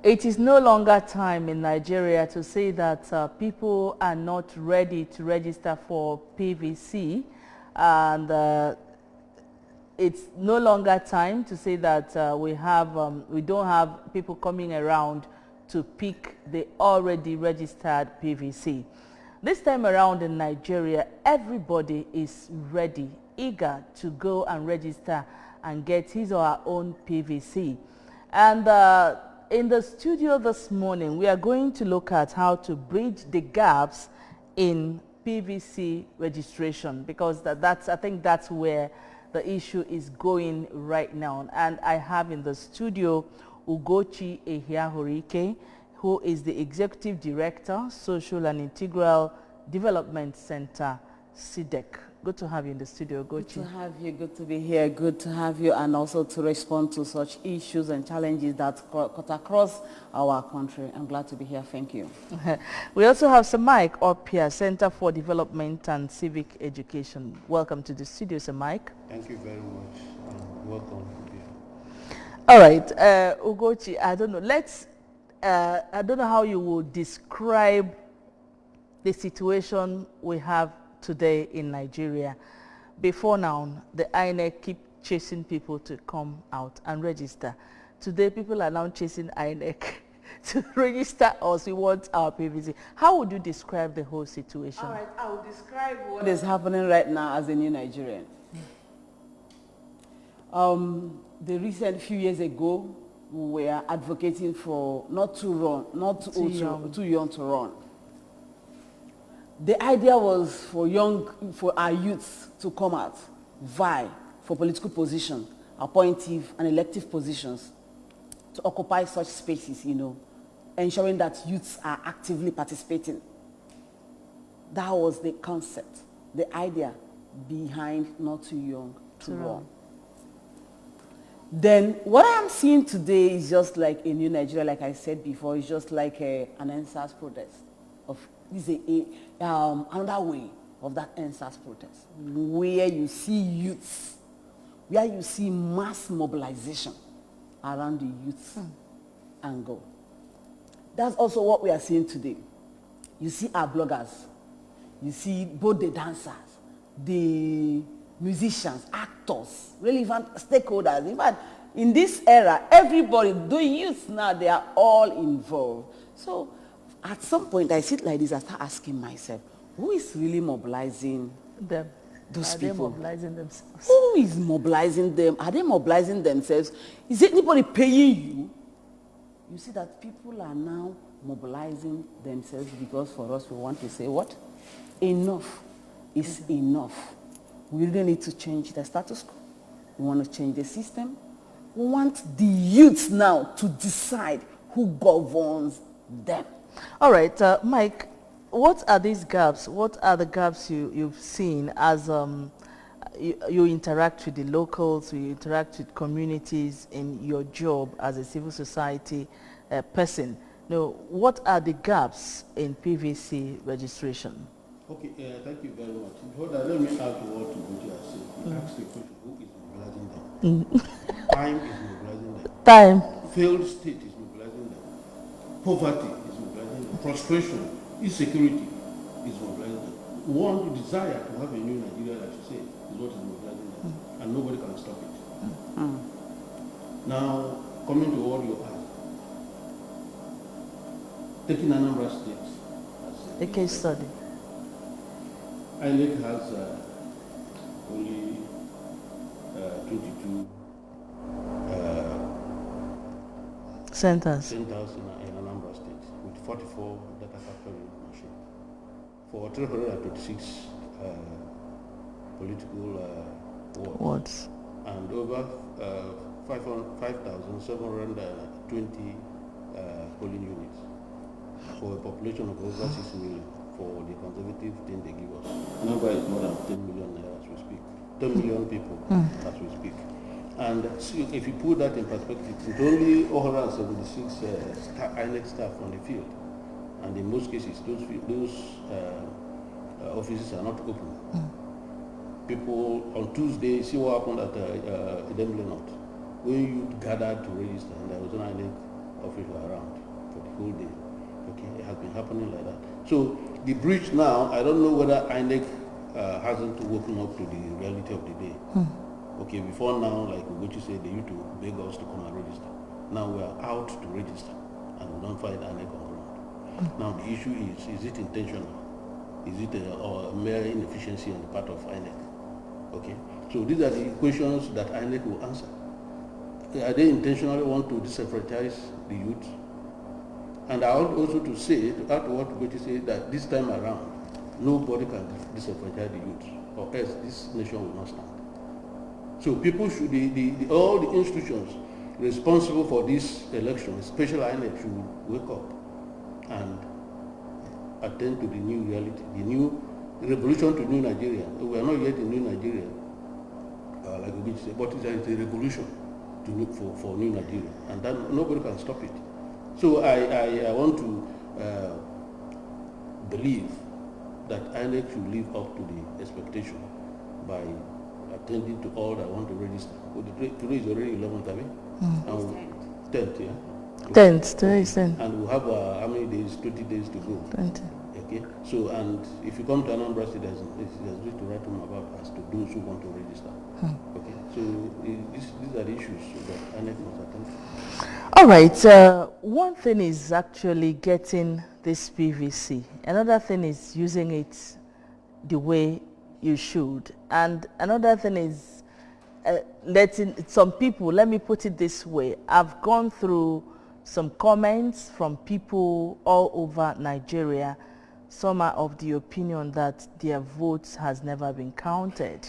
It is no longer time in Nigeria to say that people are not ready to register for PVC, and it's no longer time to say that we don't have people coming around to pick the already registered PVC. This time around in Nigeria, everybody is ready, eager to go and register and get his or her own PVC. And in the studio this morning, we are going to look at how to bridge the gaps in PVC registration, because I think that's where the issue is going right now. And I have in the studio Ugochi Ehiahorike, who is the Executive Director, Social and Integral Development Center, SIDEC. Good to have you in the studio, Ugochi. Good to have you, good to be here, good to have you, and also to respond to such issues and challenges that cut across our country. I'm glad to be here, thank you. We also have Sir Mike Opia, Center for Development and Civic Education. Welcome to the studio, Sir Mike. Thank you very much, and welcome to be here. All right, Ugochi, I don't know, I don't know how you would describe the situation we have today in Nigeria. Before now, the INEC keep chasing people to come out and register. Today, people are now chasing INEC to register us. We want our PVC. How would you describe the whole situation? All right, I will describe what is happening right now as a new Nigerian. The recent few years ago, we were advocating for not too young to run. The idea was for our youths to come out, vie for political position, appointive and elective positions, to occupy such spaces, ensuring that youths are actively participating. That was the concept, the idea behind not too young to run. Then what I'm seeing today is just like a new Nigeria, like I said before. It's just like an NSAS protest. This is another way of that NSAS protest, where you see youths, where you see mass mobilization around the youth angle. That's also what we are seeing today. You see our bloggers, you see both the dancers, the musicians, actors, relevant stakeholders. In fact, in this era, everybody, the youth now, they are all involved. So at some point, I sit like this, I start asking myself, who is really mobilizing them? Those Are people? They mobilizing themselves? Who is mobilizing them? Are they mobilizing themselves? Is anybody paying you? You see that people are now mobilizing themselves because for us, we want to say what? Enough is enough. We really need to change the status quo. We want to change the system. We want the youth now to decide who governs them. All right, Mike, what are these gaps? What are the gaps you've seen as you interact with the locals, you interact with communities in your job as a civil society person? What are the gaps in PVC registration? Okay, thank you very much. Hold on, let me add to what Ugochi has said. He asked the question, who is mobilizing them? Time is mobilizing them. Time. Failed state is mobilizing them. Poverty is mobilizing them. Frustration, insecurity is mobilizing them. One desire to have a new Nigeria, like you say, is what is mobilizing them. And nobody can stop it. Now, coming to what you asked, taking Anambra State as A case study. INEC has only 22 centers in Anambra State with 44 data capturing machines for 326 political wards and over 5,720 polling units for a population of over 6 million. For the conservative thing they give us. Number is more than 10 million as we speak. 10 million people as we speak. And so if you put that in perspective, it's only 176 INEC staff on the field. And in most cases, those offices are not open. People on Tuesday, see what happened at Idemble North. When you gathered to register, and there was an INEC office were around for the whole day. Okay, it has been happening like that. So the breach now, I don't know whether INEC hasn't woken up to the reality of the day. Okay, before now, like Ugochi said, they used to beg us to come and register. Now we are out to register, and we don't find INEC on ground. Now the issue is it intentional? Is it a mere inefficiency on the part of INEC? Okay, so these are the questions that INEC will answer. Are they intentionally want to disenfranchise the youth? And I want also to say, to add to what Ugochi said, that this time around, nobody can disenfranchise the youth, or else this nation will not stand. So people should, all the institutions responsible for this election, especially INEC, should wake up and attend to the new reality, the new revolution to new Nigeria. We are not yet in new Nigeria, like Ugochi said, but it's a revolution for new Nigeria, and then nobody can stop it. So I want to believe that INEC should live up to the expectation by attending to all that want to register. Today is already 11th, I mean? 10th, yeah? 10th, today is 10th. And we'll have how many days? 20 days to go. 20. Okay, so and if you come to Anambra State, there's to write home about as to those who want to register. Okay, so these are the issues that INEC must attend to. All right, one thing is actually getting this PVC. Another thing is using it the way you should. And another thing is letting some people, let me put it this way, I've gone through some comments from people all over Nigeria. Some are of the opinion that their votes has never been counted.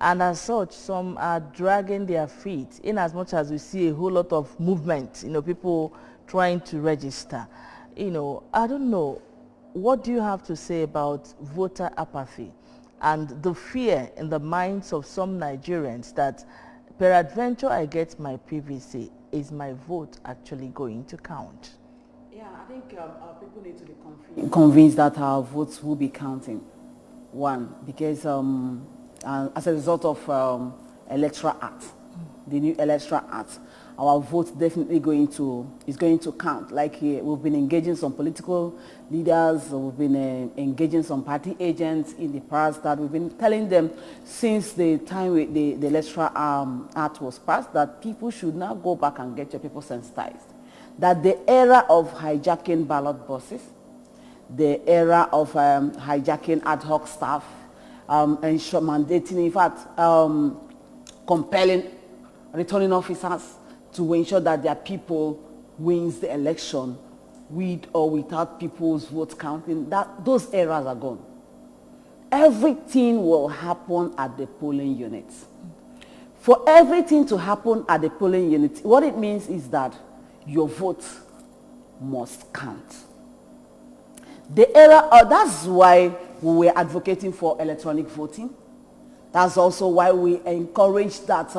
And as such, some are dragging their feet, in as much as we see a whole lot of movement, people trying to register. I don't know, what do you have to say about voter apathy and the fear in the minds of some Nigerians that peradventure I get my PVC, is my vote actually going to count? Yeah, I think people need to be convinced that our votes will be counting. One, because as a result of electoral act, the new electoral act, our vote definitely is going to count. Like we've been engaging some political leaders, we've been engaging some party agents in the past, that we've been telling them since the time the electoral act was passed that people should now go back and get your people sensitized. That the era of hijacking ballot boxes, the era of hijacking ad hoc staff, and mandating, in fact, compelling returning officers to ensure that their people wins the election with or without people's votes counting, those eras are gone. Everything will happen at the polling units. For everything to happen at the polling unit, what it means is that your vote must count. The era, that's why we were advocating for electronic voting. That's also why we encourage that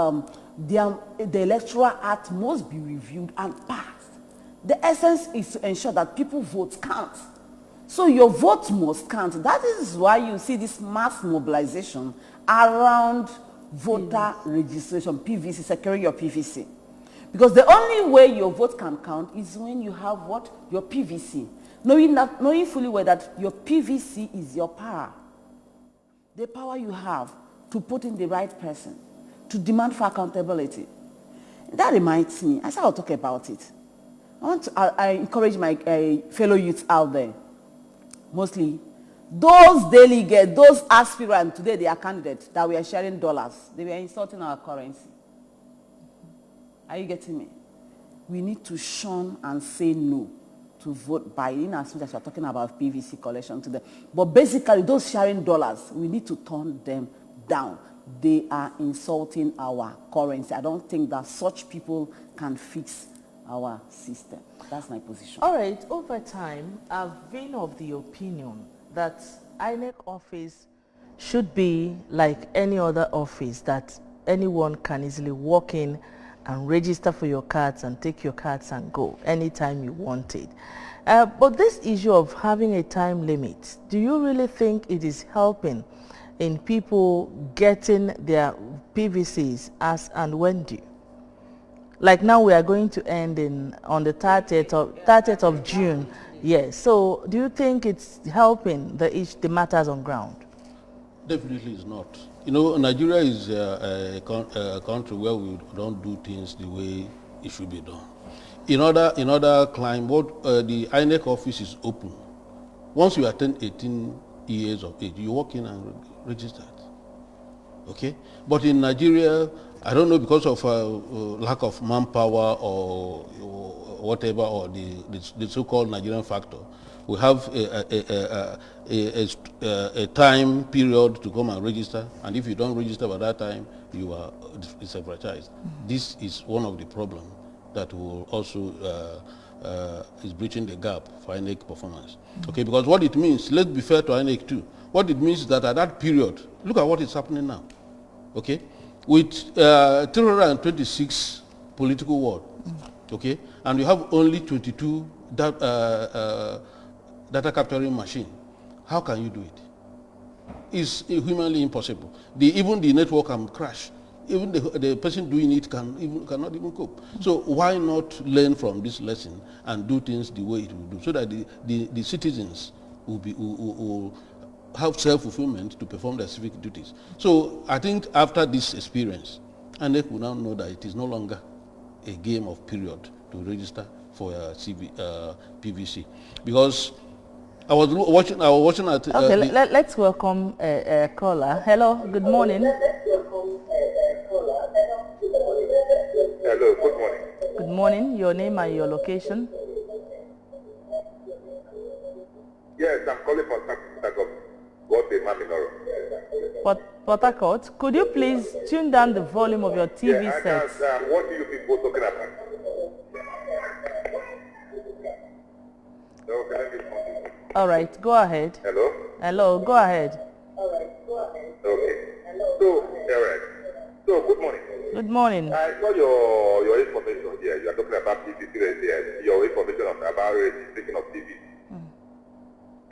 the electoral act must be reviewed and passed. The essence is to ensure that people's votes count. So your vote must count. That is why you see this mass mobilization around voter registration, PVC, securing your PVC. Because the only way your vote can count is when you have what? Your PVC. Knowing fully well that your PVC is your power. The power you have to put in the right person, to demand for accountability. That reminds me, I said I'll talk about it. I encourage my fellow youths out there, mostly those delegates, those aspirants, today they are candidates, that we are sharing dollars. They were insulting our currency. Are you getting me? We need to shun and say no to vote by, in as much as we are talking about PVC collection today. But basically, those sharing dollars, we need to turn them down. They are insulting our currency. I don't think that such people can fix our system. That's my position. All right, over time, I've been of the opinion that INEC office should be like any other office, that anyone can easily walk in and register for your cards and take your cards and go anytime you want it. But this issue of having a time limit, do you really think it is helping in people getting their PVCs as and when due? like now we are going to end on the 30th of June. Yes. So do you think it's helping the matters on ground? Definitely it's not. You know, Nigeria is a country where we don't do things the way it should be done. In other climate, the INEC office is open. Once you attain 18 years of age, you walk in and register. Okay? But in Nigeria, I don't know, because of lack of manpower or whatever, or the so-called Nigerian factor, we have a time period to come and register, and if you don't register by that time, you are disenfranchised. This is one of the problems that will also is breaching the gap for INEC performance. Okay, because what it means, let's be fair to INEC too, what it means is that at that period, look at what is happening now. Okay, with 326 political wards, okay, and you have only 22 data capturing machine. How can you do it? It's humanly impossible. Even the network can crash. Even the person doing it cannot even cope. So why not learn from this lesson and do things the way it will do, so that the citizens will have self-fulfillment to perform their civic duties. So I think after this experience, ANEC will now know that it is no longer a game of period to register for PVC, because I was watching at okay, let's welcome a caller. Hello, good morning. Hello, good morning. Good morning. Your name and your location? Yes, I'm calling from Port Harcourt. Could you please tune down the volume of your TV set? What do you people talking about? All right, go ahead. Hello? Hello, go ahead. Okay. So, all right. So, good morning. Good morning. I saw your information here. You are talking about PVC here. Your information about registration of PVC.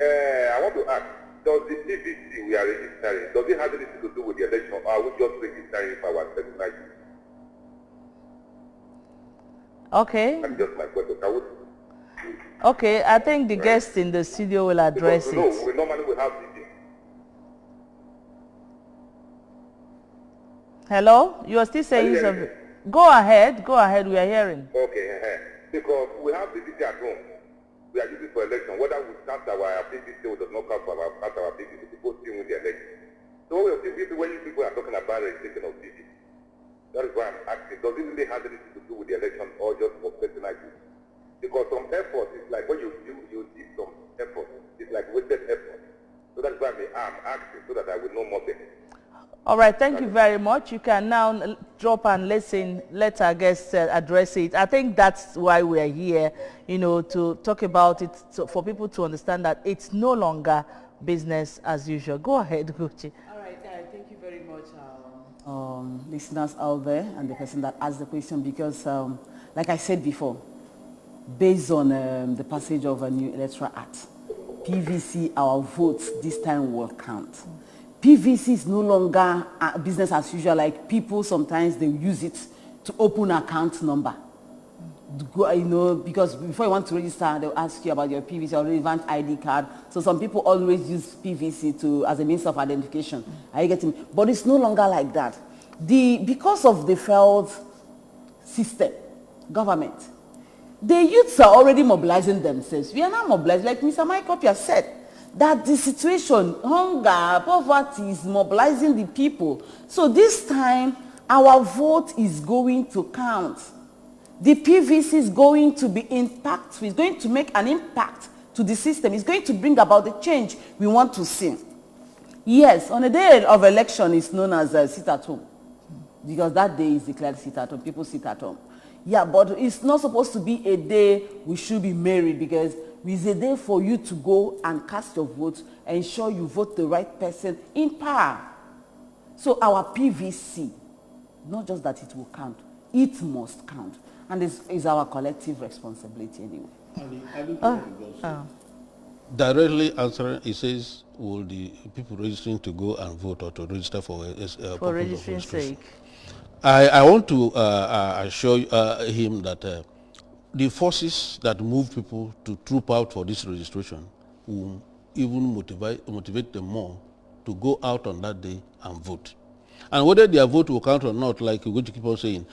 I want to ask, does the PVC we are registering, does it have anything to do with the election, or are we just registering for our personal use? Okay. That's just my question. Okay, I think the guest in the studio will address it. No, we normally will have PVC. Hello? You are still saying something? Go ahead, we are hearing. Okay, because we have PVC at home. We are using for election. Whether we start our PVC or does not count for our PVC, people still win the election. So when you people are talking about registration of PVC, that is why I'm asking, does it really have anything to do with the election or just for personal use? Because some effort is like when you give some effort, it's like wasted effort. So that's why I'm asking, so that I will know more better. All right, thank you very much. You can now drop and listen, let our guests address it. I think that's why we are here, to talk about it, for people to understand that it's no longer business as usual. Go ahead, Gucci. All right, thank you very much, listeners out there and the person that asked the question, because like I said before, based on the passage of a new electoral act, PVC, our votes this time will count. PVC is no longer business as usual. Like people sometimes they use it to open account number. Because before you want to register, they'll ask you about your PVC or relevant ID card. So some people always use PVC as a means of identification. Are you getting me? But it's no longer like that. Because of the failed system, government, the youths are already mobilizing themselves. We are now mobilized, like Mr. Mike Opia said, that the situation, hunger, poverty is mobilizing the people. So this time, our vote is going to count. The PVC is going to be impactful. It's going to make an impact to the system. It's going to bring about the change we want to see. Yes, on a day of election, it's known as sit at home. Because that day is declared sit at home. People sit at home. Yeah, but it's not supposed to be a day we should be married, because it's a day for you to go and cast your vote, ensure you vote the right person in power. So our PVC, not just that it will count, it must count. And it's our collective responsibility anyway. Directly answering, it says, will the people registering to go and vote or to register for registration sake? I want to assure him that the forces that move people to troop out for this registration will even motivate them more to go out on that day and vote. And whether their vote will count or not, like you're going to keep on saying,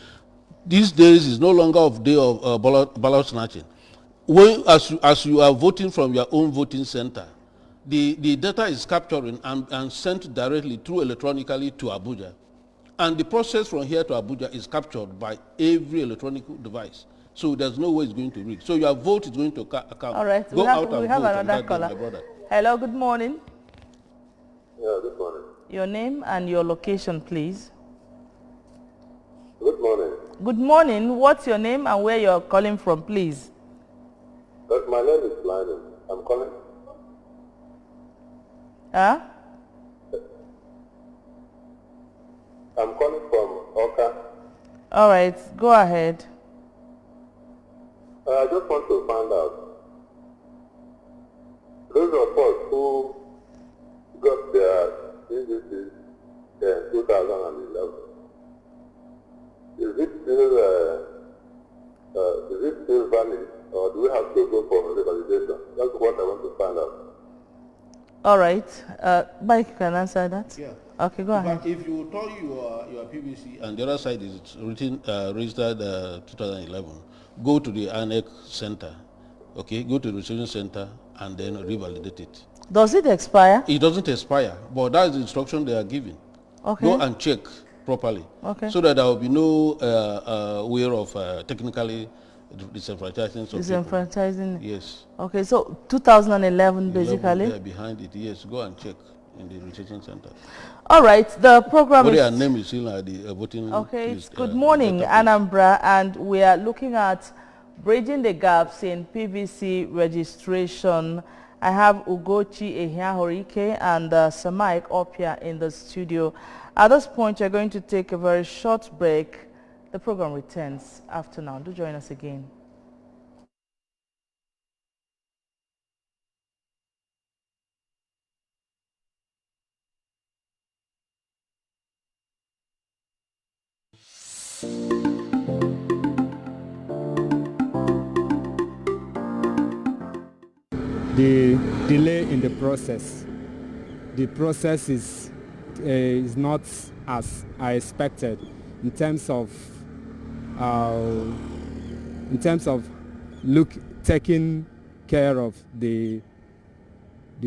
these days is no longer a day of ballot snatching. As you are voting from your own voting center, the data is captured and sent directly through electronically to Abuja. And the process from here to Abuja is captured by every electronic device. So there's no way it's going to read. So your vote is going to count. All right. Go out and we have vote another on that day, caller. my brother. Hello, good morning. Yeah, good morning. Your name and your location, please. Good morning. Good morning. What's your name and where you're calling from, please? My name is Lyman. I'm calling. Huh? I'm calling from Oka. All right. Go ahead. I just want to find out, those of us who got their PVC in 2011, is it still valid, or do we have to go for revalidation? That's what I want to find out. All right. Mike, you can answer that? Yeah. Okay, go ahead. But if you turn your PVC and the other side is written, registered 2011, go to the annex center, okay? Go to the registration center and then revalidate it. Does it expire? It doesn't expire, but that's the instruction they are giving. Okay. Go and check properly. Okay. So that there will be no way of technically disenfranchising some people. Disenfranchising. Yes. Okay, so 2011 basically. There behind it, yes. Go and check in the registration center. All right, the program But is... their name is still at the voting Okay, list, good morning, database. Anambra, and we are looking at bridging the gaps in PVC registration. I have Ugochi Ehiahorike and Samaik up here in the studio. At this point, you're going to take a very short break. The program returns after now. Do join us again. The delay in the process. The process is not as I expected in terms of taking care of the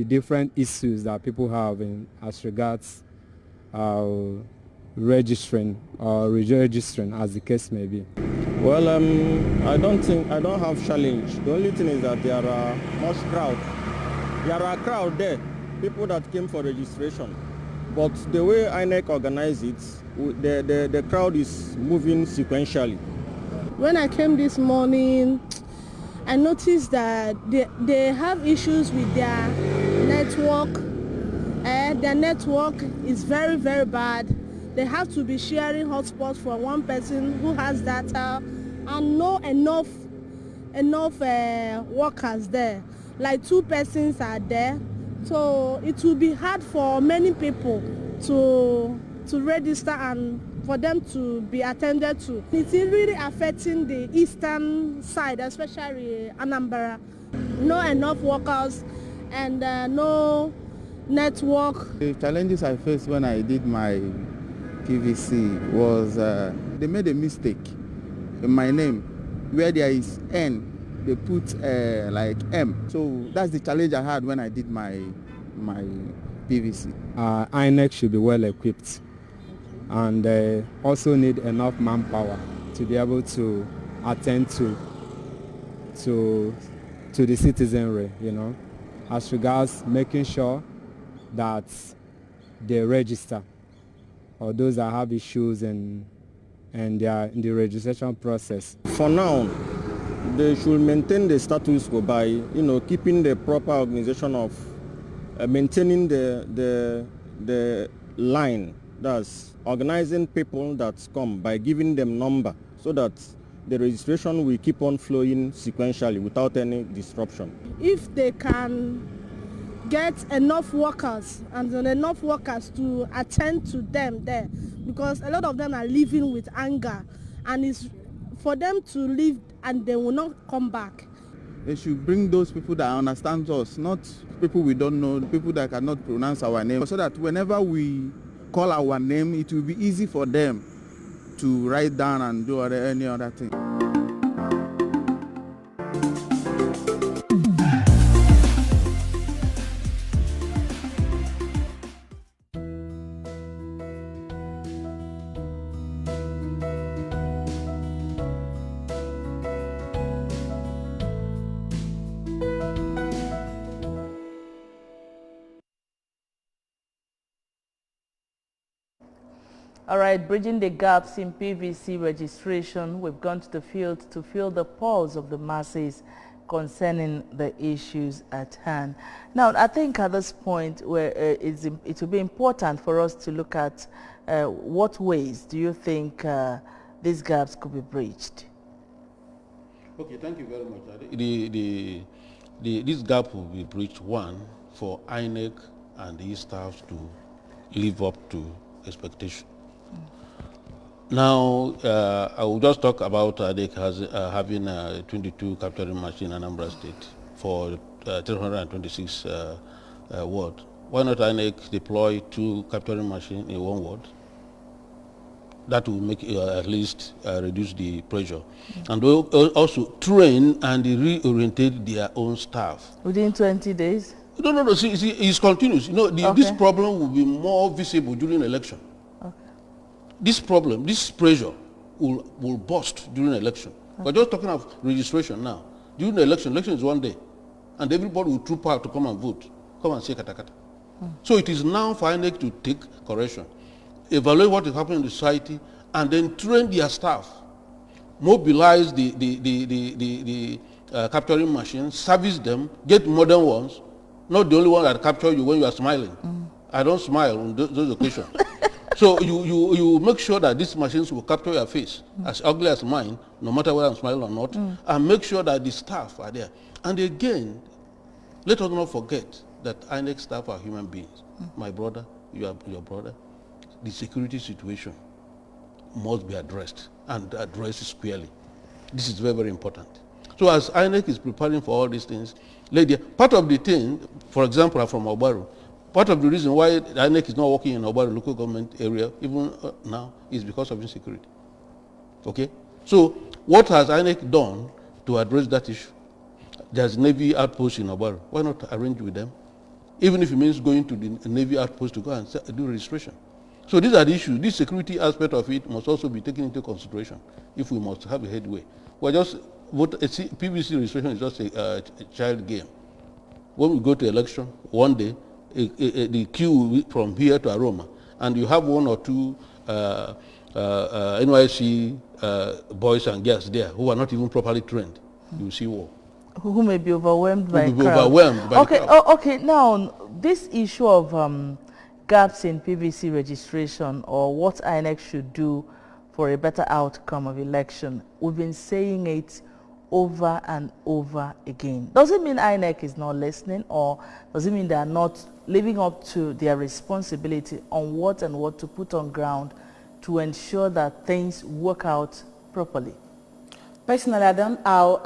different issues that people have as regards registering or re-registering, as the case may be. Well, I don't have challenge. The only thing is that there are much crowd. There are crowd there, people that came for registration. But the way INEC organized it, the crowd is moving sequentially. When I came this morning, I noticed that they have issues with their network. Their network is very, very bad. They have to be sharing hotspots for one person who has data and no enough workers there. Like 2 persons are there. So it will be hard for many people to register and for them to be attended to. It's really affecting the eastern side, especially Anambra. No enough workers and no network. The challenges I faced when I did my PVC was they made a mistake in my name. Where there is N, they put like M. So that's the challenge I had when I did my PVC. INEC should be well equipped and also need enough manpower to be able to attend to the citizenry, you know, as regards making sure that they register, or those that have issues and they are in the registration process. For now, they should maintain the status quo by, keeping the proper organization of maintaining the line. That's organizing people that come by giving them number so that the registration will keep on flowing sequentially without any disruption. If they can get enough workers and enough workers to attend to them there, because a lot of them are living with anger, and it's for them to leave and they will not come back. They should bring those people that understand us, not people we don't know, people that cannot pronounce our name, so that whenever we call our name, it will be easy for them to write down and do any other thing. All right, bridging the gaps in PVC registration, we've gone to the field to feel the pulse of the masses concerning the issues at hand. Now, I think at this point where it will be important for us to look at what ways do you think these gaps could be bridged? Okay, thank you very much. This gap will be bridged, one, for INEC and the staff to live up to expectation. Now, I will just talk about INEC having a 22 capturing machine in Anambra State for 326 ward. Why not INEC deploy 2 capturing machines in 1 ward? That will make at least reduce the pressure. And we'll also train and reorientate their own staff. Within 20 days? No. See, it's continuous. You know, this problem will be more visible during election. This problem, this pressure will burst during election. We're just talking of registration now. During the election is 1 day. And everybody will troop out to come and vote. Come and say katakata. So it is now for INEC to take correction, evaluate what is happening in the society, and then train their staff, mobilize the capturing machines, service them, get modern ones, not the only one that capture you when you are smiling. I don't smile on those occasions. So you make sure that these machines will capture your face, as ugly as mine, no matter whether I'm smiling or not, and make sure that the staff are there. And again, let us not forget that INEC staff are human beings. My brother, your brother, the security situation must be addressed, and addressed squarely. This is very, very important. So as INEC is preparing for all these things, part of the thing, for example, I'm from Obaru. Part of the reason why INEC is not working in Obaru local government area, even now, is because of insecurity. Okay? So what has INEC done to address that issue? There's Navy outpost in Obaru. Why not arrange with them? Even if it means going to the Navy outpost to go and do registration. So these are the issues. This security aspect of it must also be taken into consideration if we must have a headway. PVC registration is just a child game. When we go to election, one day, the queue will be from here to Aroma, and you have 1 or 2 NYC boys and girls there who are not even properly trained. You see war. Who may be overwhelmed by Okay, now this issue of gaps in PVC registration, or what INEC should do for a better outcome of election, we've been saying it over and over again. Does it mean INEC is not listening, or does it mean they are not living up to their responsibility on what to put on ground to ensure that things work out properly? Personally, I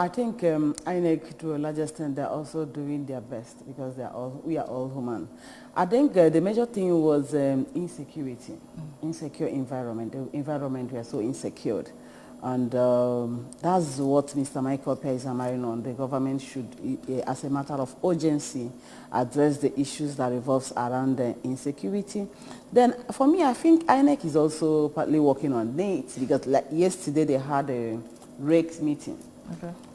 think INEC, to a large extent, they're also doing their best, because we are all human. I think the major thing was insecurity, insecure environment. The environment, we are so insecure. And that's what Mr. Michael Pei is hammering on. The government should, as a matter of urgency, address the issues that revolves around the insecurity. Then, for me, I think INEC is also partly working on it, because like yesterday they had a RAKES meeting.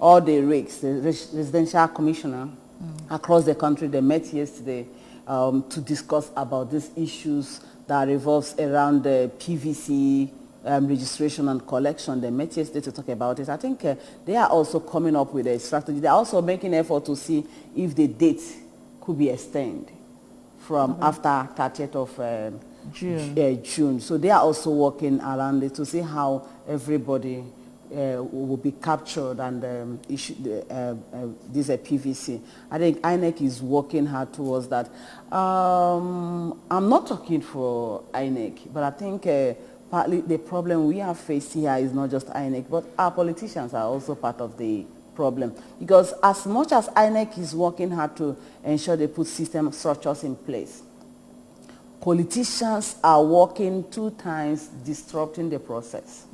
All the RAKES, the residential commissioner across the country, they met yesterday to discuss about these issues that revolves around the PVC registration and collection. They met yesterday to talk about it. I think they are also coming up with a strategy. They are also making an effort to see if the date could be extended from after 30th of June. So they are also working around it to see how everybody will be captured and issued this PVC. I think INEC is working hard towards that. I'm not talking for INEC, but I think partly the problem we have faced here is not just INEC, but our politicians are also part of the problem. Because as much as INEC is working hard to ensure they put system structures in place, politicians are working 2 times disrupting the process.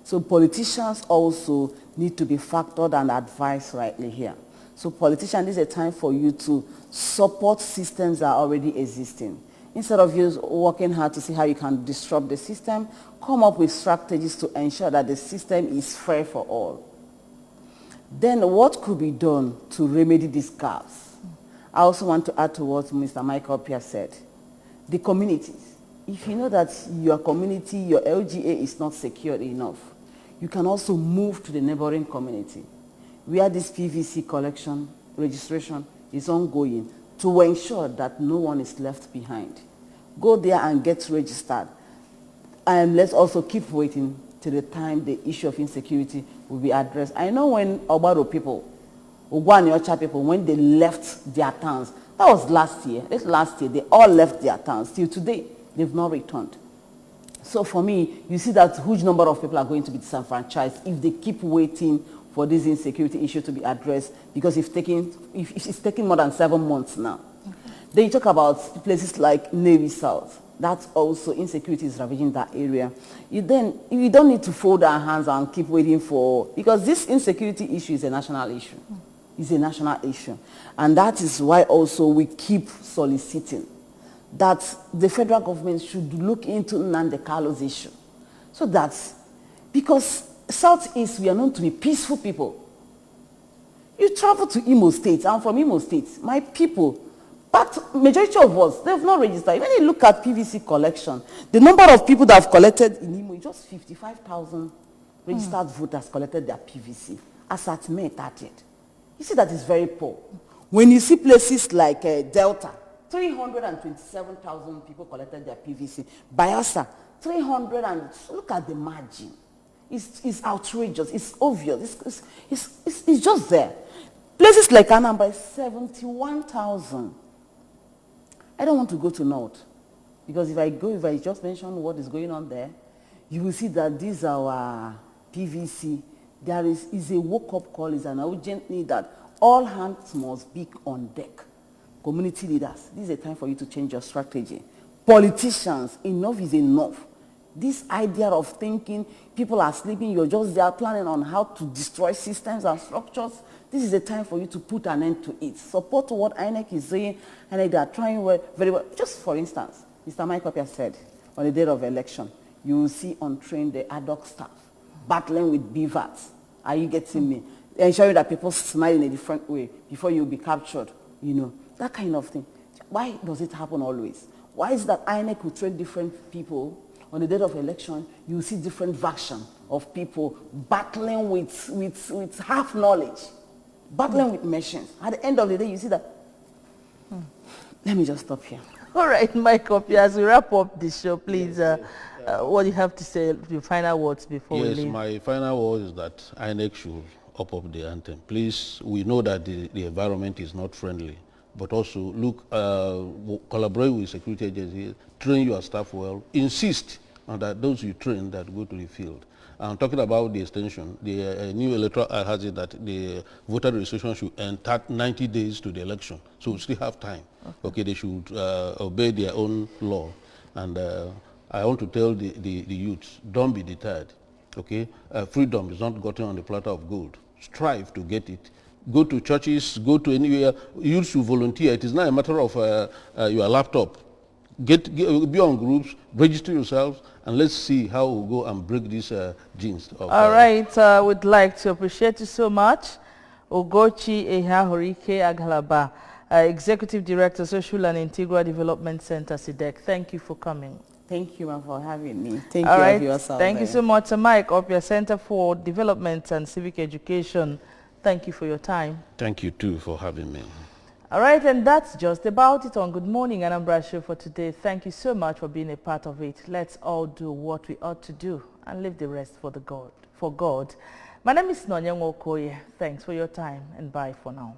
So politicians also need to be factored and advised rightly here. So politicians, this is a time for you to support systems that are already existing. Instead of you working hard to see how you can disrupt the system, come up with strategies to ensure that the system is fair for all. Then what could be done to remedy these gaps? I also want to add to what Mr. Michael Pierre said. The communities. If you know that your community, your LGA is not secured enough, you can also move to the neighboring community where this PVC collection registration is ongoing to ensure that no one is left behind. Go there and get registered. And let's also keep waiting till the time the issue of insecurity will be addressed. I know when Obaro people, Ogwanyocha people, when they left their towns, that was last year. This last year, they all left their towns. Till today, they've not returned. So for me, you see that huge number of people are going to be disenfranchised if they keep waiting for this insecurity issue to be addressed, because if it's taking more than 7 months now. Then you talk about places like Navy South. That's also insecurity is ravaging that area. You don't need to fold our hands and keep waiting for, because this insecurity issue is a national issue. It's a national issue. And that is why also we keep soliciting that the federal government should look into Nnamdi Kalu's issue. So that's because Southeast, we are known to be peaceful people. You travel to Imo State, I'm from Imo State, my people, but majority of us, they have not registered. When you look at PVC collection, the number of people that have collected in Imo is just 55,000 registered voters collected their PVC as at May 30th. You see that is very poor. When you see places like Delta, 327,000 people collected their PVC. Bayelsa, 300 and look at the margin. It's outrageous. It's obvious. It's just there. Places like Anambra, 71,000. I don't want to go to North, because if I just mention what is going on there, you will see that these are our PVC. There is a wake-up call, is an urgent need that all hands must be on deck. Community leaders, this is a time for you to change your strategy. Politicians, enough is enough. This idea of thinking people are sleeping, you're just there planning on how to destroy systems and structures. This is a time for you to put an end to it. Support what INEC is saying, and they are trying very well. Just for instance, Mr. Michael Pierre said, on the day of election, you will see untrained the ad hoc staff battling with beavers. Are you getting me? Ensuring that people smile in a different way before you'll be captured, you know, that kind of thing. Why does it happen always? Why is that INEC will train different people? On the day of election, you see different version of people battling with half knowledge, battling with machines. At the end of the day, you see that. Let me just stop here. All right, Michael, as we wrap up this show, please, what do you have to say, your final words before we leave? Yes, my final word is that INEC should up the anthem. Please, we know that the environment is not friendly, but also look, collaborate with security agencies, train your staff well, insist on that those you train that go to the field. I'm talking about the extension. The new electoral act has it that the voter registration should end 90 days to the election, so we still have time. Okay, they should obey their own law. And I want to tell the youths, don't be deterred. Okay, freedom is not gotten on the platter of gold. Strive to get it. Go to churches, go to anywhere. You should volunteer. It is not a matter of your laptop. Be on groups, register yourselves, and let's see how we'll go and break this genes. All right, we'd like to appreciate you so much. Ogochi Ehahorike Agalaba, Executive Director, Social and Integral Development Center, SIDEC. Thank you for coming. Thank you for having me. Thank All you, right. yourself. Thank you so much, Mike, of your Center for Development and Civic Education. Thank you for your time. Thank you too for having me. All right, and that's just about it on Good Morning Anambra show for today. Thank you so much for being a part of it. Let's all do what we ought to do and leave the rest for God. My name is Nonyengo Okoye. Thanks for your time and bye for now.